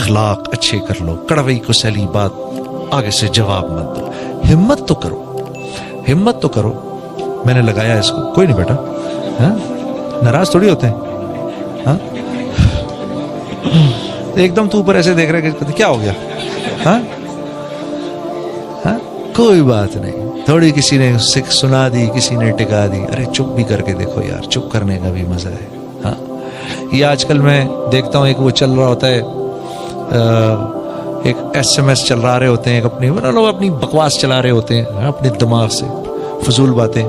اخلاق اچھے کر لو, کڑوئی کو سیلی بات آگے سے جواب مت دو. ہمت تو کرو, ہمت تو کرو. میں نے لگایا اس کو, کوئی نہیں بیٹا, ہاں ناراض تھوڑی ہوتے ہیں. ہاں ایک دم تو اوپر ایسے دیکھ رہے کہ کیا ہو گیا. ہاں ہاں کوئی بات نہیں, تھوڑی کسی نے سنا دی, کسی نے ٹکا دی. ارے چپ بھی کر کے دیکھو یار, چپ کرنے کا بھی مزہ ہے. ہاں یہ آج کل میں دیکھتا ہوں ایک وہ چل رہا ہوتا ہے, ایک SMS چل رہے ہوتے ہیں, ایک لوگ اپنی بکواس چلا رہے ہوتے ہیں اپنے دماغ سے, فضول باتیں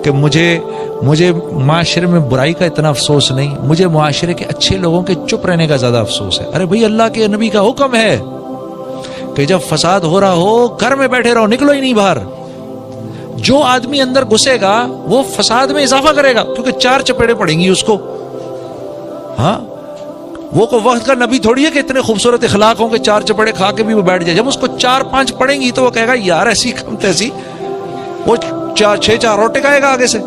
کہ مجھے معاشرے میں برائی کا اتنا افسوس نہیں, مجھے معاشرے کے اچھے لوگوں کے چپ رہنے کا زیادہ افسوس ہے. ارے بھائی اللہ کے نبی کا حکم ہے کہ جب فساد ہو رہا ہو گھر میں بیٹھے رہو, نکلو ہی نہیں باہر. جو آدمی اندر گھسے گا وہ فساد میں اضافہ کرے گا, کیونکہ 4 چپیڑیں پڑیں گی اس کو. ہاں وہ کو وقت کا نبی تھوڑی ہے کہ اتنے خوبصورت اخلاق ہوں کہ 4 چپیڑے کھا کے بھی وہ بیٹھ جائے. جب اس کو 4-5 پڑیں گی تو وہ کہے گا یار ایسی کم تیسی, وہ 6 اور ٹکائے گا آگے سے.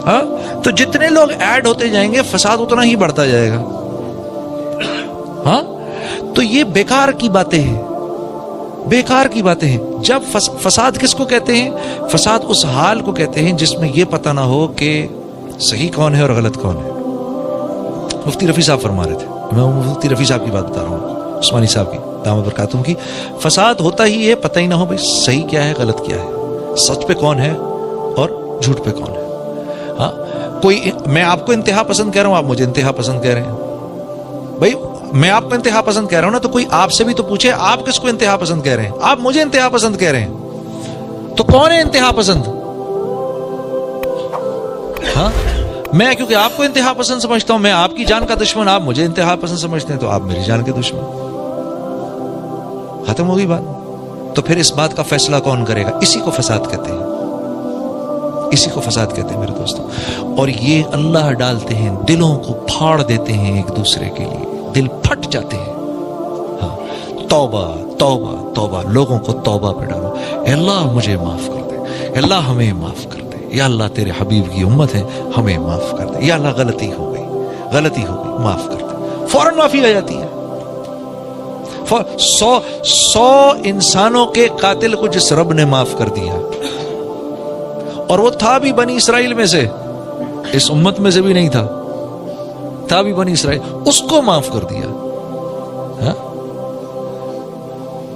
ہاں تو جتنے لوگ ایڈ ہوتے جائیں گے فساد اتنا ہی بڑھتا جائے گا. ہاں تو یہ بیکار کی باتیں ہیں, بیکار کی باتیں ہیں. جب فساد کس کو کہتے ہیں؟ فساد اس حال کو کہتے ہیں جس میں یہ پتہ نہ ہو کہ صحیح کون ہے اور غلط کون ہے. مفتی رفیع صاحب فرما رہے تھے, میں مفتی رفیع صاحب کی بات بتا رہا ہوں, عثمانی صاحب کی دامت برکاتہم کی. فساد ہوتا ہی ہے پتہ ہی نہ ہو بھائی صحیح کیا ہے غلط کیا ہے, سچ پہ کون ہے اور جھوٹ پہ کون ہے. ہاں کوئی, میں آپ کو انتہا پسند کہہ رہا ہوں, آپ مجھے انتہا پسند کہہ رہے ہیں. بھائی میں آپ کو انتہا پسند کہہ رہا ہوں نا, تو کوئی آپ سے بھی تو پوچھے آپ کس کو انتہا پسند کہہ رہے ہیں. آپ مجھے انتہا پسند کہہ رہے ہیں, تو کون ہے انتہا پسند؟ ہاں میں کیونکہ آپ کو انتہا پسند سمجھتا ہوں, میں آپ کی جان کا دشمن, آپ مجھے انتہا پسند سمجھتے ہیں, تو آپ میری جان کے دشمن. ختم ہوگی بات. تو پھر اس بات کا فیصلہ کون کرے گا؟ اسی کو فساد کہتے ہیں, اسی کو فساد کہتے ہیں میرے دوستوں. اور یہ اللہ ڈالتے ہیں, دلوں کو پھاڑ دیتے ہیں ایک دوسرے کے لیے, دل پھٹ جاتے ہیں. ہاں توبہ توبہ توبہ, لوگوں کو توبہ پہ ڈالو. اے اللہ مجھے معاف کر دے, اے اللہ ہمیں معاف کر دے, یا اللہ تیرے حبیب کی امت ہے ہمیں معاف کر دے, یا اللہ غلطی ہو گئی, غلطی ہو گئی, معاف کر دے. فوراً معافی آ جاتی ہے. 100 انسانوں کے قاتل کو جس رب نے معاف کر دیا, اور وہ تھا بھی بنی اسرائیل میں سے, اس امت میں سے بھی نہیں تھا بھی بنی اسرائیل, اس کو معاف کر دیا. ہاں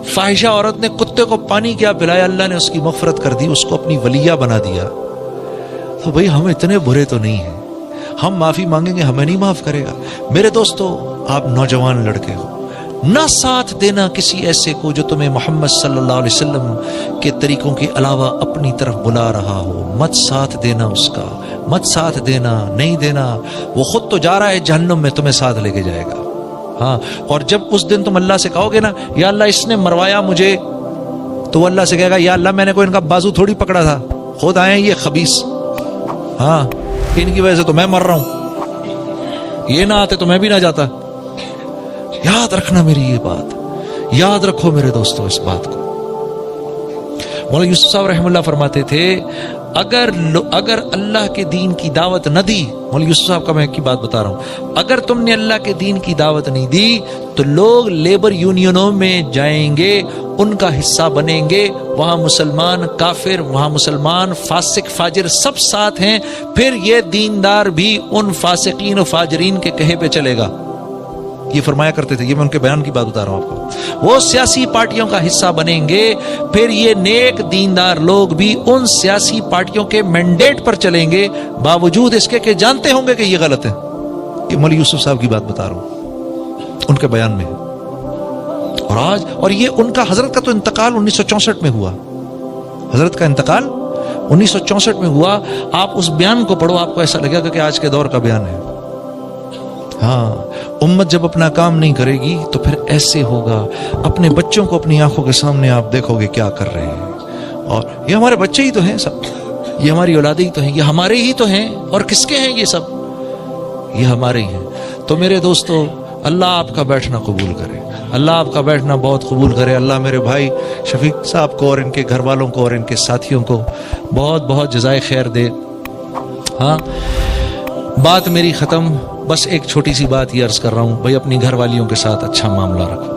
فاحشہ عورت نے کتے کو پانی کیا پلایا, اللہ نے اس کی مغفرت کر دی, اس کو اپنی ولیہ بنا دیا. تو بھئی ہم اتنے برے تو نہیں ہیں, ہم معافی مانگیں گے ہمیں نہیں معاف کرے گا. میرے دوستو, آپ نوجوان لڑکے ہو, نہ ساتھ دینا کسی ایسے کو جو تمہیں محمد صلی اللہ علیہ وسلم کے طریقوں کے علاوہ اپنی طرف بلا رہا ہو. مت ساتھ دینا اس کا, مت ساتھ دینا, نہیں دینا. وہ خود تو جا رہا ہے جہنم میں, تمہیں ساتھ لے کے جائے گا. ہاں اور جب اس دن تم اللہ سے کہو گے نا یا اللہ اس نے مروایا مجھے, تو وہ اللہ سے کہے گا یا اللہ میں نے کوئی ان کا بازو تھوڑی پکڑا تھا, خود آئے ہیں یہ خبیث, ہاں ان کی وجہ سے تو میں مر رہا ہوں, یہ نہ آتے تو میں بھی نہ جاتا. یاد رکھنا میری یہ بات, یاد رکھو میرے دوستو اس بات کو. مولانا یوسف صاحب رحمہ اللہ فرماتے تھے اگر اللہ کے دین کی دعوت نہ دی, مولانا یوسف صاحب کا میں کی بات بتا رہا ہوں, اگر تم نے اللہ کے دین کی دعوت نہیں دی تو لوگ لیبر یونینوں میں جائیں گے, ان کا حصہ بنیں گے, وہاں مسلمان کافر, وہاں مسلمان فاسق فاجر سب ساتھ ہیں, پھر یہ دیندار بھی ان فاسقین و فاجرین کے کہے پہ چلے گا. یہ فرمایا کرتے تھے, یہ میں ان کے بیان کی بات بتا رہا ہوں آپ کو. وہ سیاسی پارٹیوں کا حصہ بنیں گے, پھر یہ نیک دیندار لوگ بھی ان سیاسی پارٹیوں کے مینڈیٹ پر چلیں گے, باوجود اس کے کہ جانتے ہوں گے کہ یہ غلط ہے. یہ مولانا یوسف صاحب کی بات بتا رہا ہوں, ان کے بیان میں. اور یہ ان کا, حضرت کا تو انتقال 1964 میں ہوا, حضرت کا انتقال 1964 میں ہوا. آپ اس بیان کو پڑھو, آپ کو ایسا لگے گا کہ آج کے دور کا بیان ہے. ہاں امت جب اپنا کام نہیں کرے گی تو پھر ایسے ہوگا. اپنے بچوں کو اپنی آنکھوں کے سامنے آپ دیکھو گے کیا کر رہے ہیں, اور یہ ہمارے بچے ہی تو ہیں سب, یہ ہماری اولادیں ہی تو ہیں, یہ ہمارے ہی تو ہیں. اور کس کے ہیں یہ سب؟ یہ ہمارے ہی ہیں. تو میرے دوستو, اللہ آپ کا بیٹھنا قبول کرے, اللہ آپ کا بیٹھنا بہت قبول کرے. اللہ میرے بھائی شفیق صاحب کو اور ان کے گھر والوں کو اور ان کے ساتھیوں کو بہت بہت جزائے خیر دے. ہاں بات میری ختم, بس ایک چھوٹی سی بات یہ عرض کر رہا ہوں, بھائی اپنی گھر والیوں کے ساتھ اچھا معاملہ رکھو.